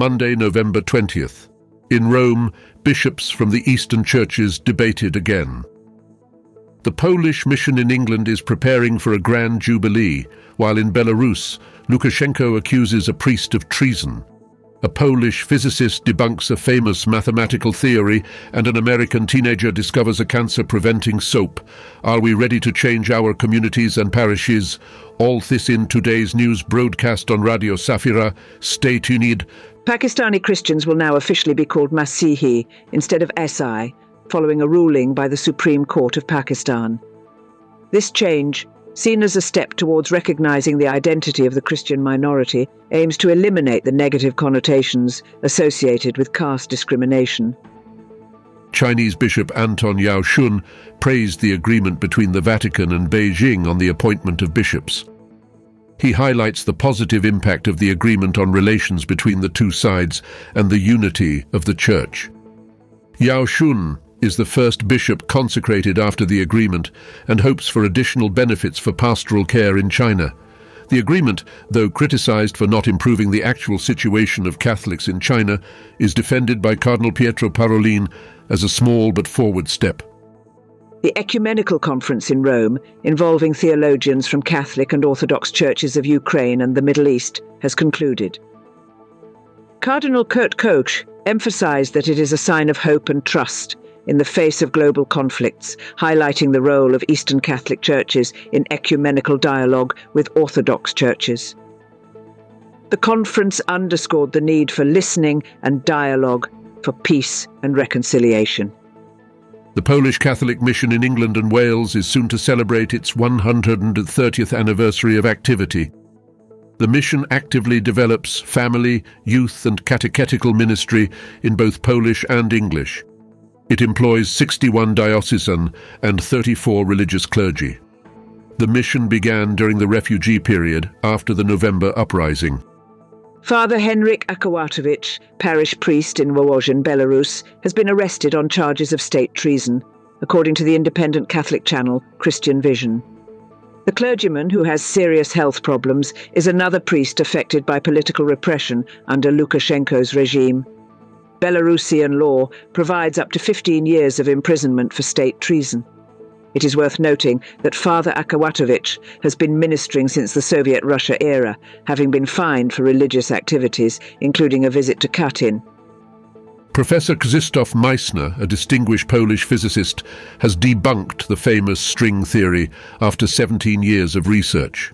Monday, November 20th. In Rome, bishops from the Eastern churches debated again. The Polish mission in England is preparing for a grand jubilee, while in Belarus, Lukashenko accuses a priest of treason. A Polish physicist debunks a famous mathematical theory, and an American teenager discovers a cancer-preventing soap. Are we ready to change our communities and parishes? All this in today's news broadcast on Radio Safira. Stay tuned. Pakistani Christians will now officially be called Masihi instead of SI, following a ruling by the Supreme Court of Pakistan. This change, seen as a step towards recognizing the identity of the Christian minority, aims to eliminate the negative connotations associated with caste discrimination. Chinese Bishop Anton Yao Shun praised the agreement between the Vatican and Beijing on the appointment of bishops. He highlights the positive impact of the agreement on relations between the two sides and the unity of the Church. Yao Shun is the first bishop consecrated after the agreement and hopes for additional benefits for pastoral care in China. The agreement, though criticized for not improving the actual situation of Catholics in China, is defended by Cardinal Pietro Parolin as a small but forward step. The ecumenical conference in Rome, involving theologians from Catholic and Orthodox churches of Ukraine and the Middle East, has concluded. Cardinal Kurt Koch emphasized that it is a sign of hope and trust in the face of global conflicts, highlighting the role of Eastern Catholic churches in ecumenical dialogue with Orthodox churches. The conference underscored the need for listening and dialogue for peace and reconciliation. The Polish Catholic mission in England and Wales is soon to celebrate its 130th anniversary of activity. The mission actively develops family, youth and catechetical ministry in both Polish and English. It employs 61 diocesan and 34 religious clergy. The mission began during the refugee period after the November uprising. Father Henryk Akawatowicz, parish priest in Wołożin, Belarus, has been arrested on charges of state treason, according to the independent Catholic channel Christian Vision. The clergyman, who has serious health problems, is another priest affected by political repression under Lukashenko's regime. Belarusian law provides up to 15 years of imprisonment for state treason. It is worth noting that Father Akawatowicz has been ministering since the Soviet Russia era, having been fined for religious activities, including a visit to Katyn. Professor Krzysztof Meissner, a distinguished Polish physicist, has debunked the famous string theory after 17 years of research.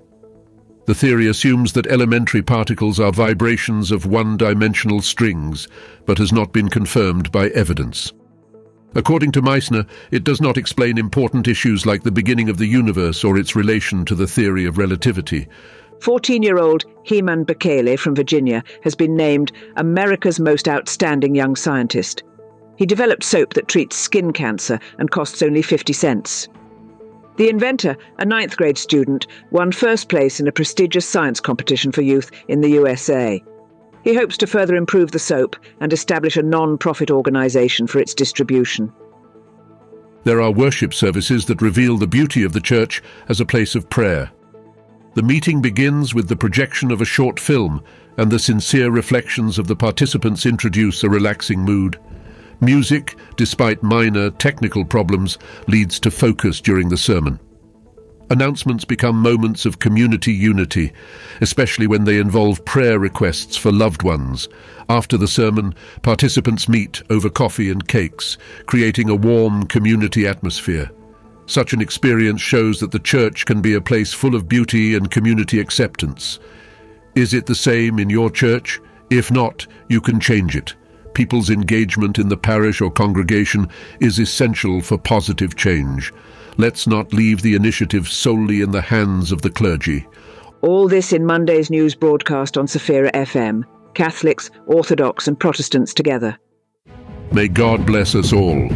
The theory assumes that elementary particles are vibrations of one-dimensional strings, but has not been confirmed by evidence. According to Meissner, it does not explain important issues like the beginning of the universe or its relation to the theory of relativity. 14-year-old Heman Bekele from Virginia has been named America's most outstanding young scientist. He developed soap that treats skin cancer and costs only 50 cents. The inventor, a 9th grade student, won first place in a prestigious science competition for youth in the USA. He hopes to further improve the soap and establish a non-profit organization for its distribution. There are worship services that reveal the beauty of the church as a place of prayer. The meeting begins with the projection of a short film, and the sincere reflections of the participants introduce a relaxing mood. Music, despite minor technical problems, leads to focus during the sermon. Announcements become moments of community unity, especially when they involve prayer requests for loved ones. After the sermon, participants meet over coffee and cakes, creating a warm community atmosphere. Such an experience shows that the church can be a place full of beauty and community acceptance. Is it the same in your church? If not, you can change it. People's engagement in the parish or congregation is essential for positive change. Let's not leave the initiative solely in the hands of the clergy. All this in Monday's news broadcast on Safira FM. Catholics, Orthodox and Protestants together. May God bless us all.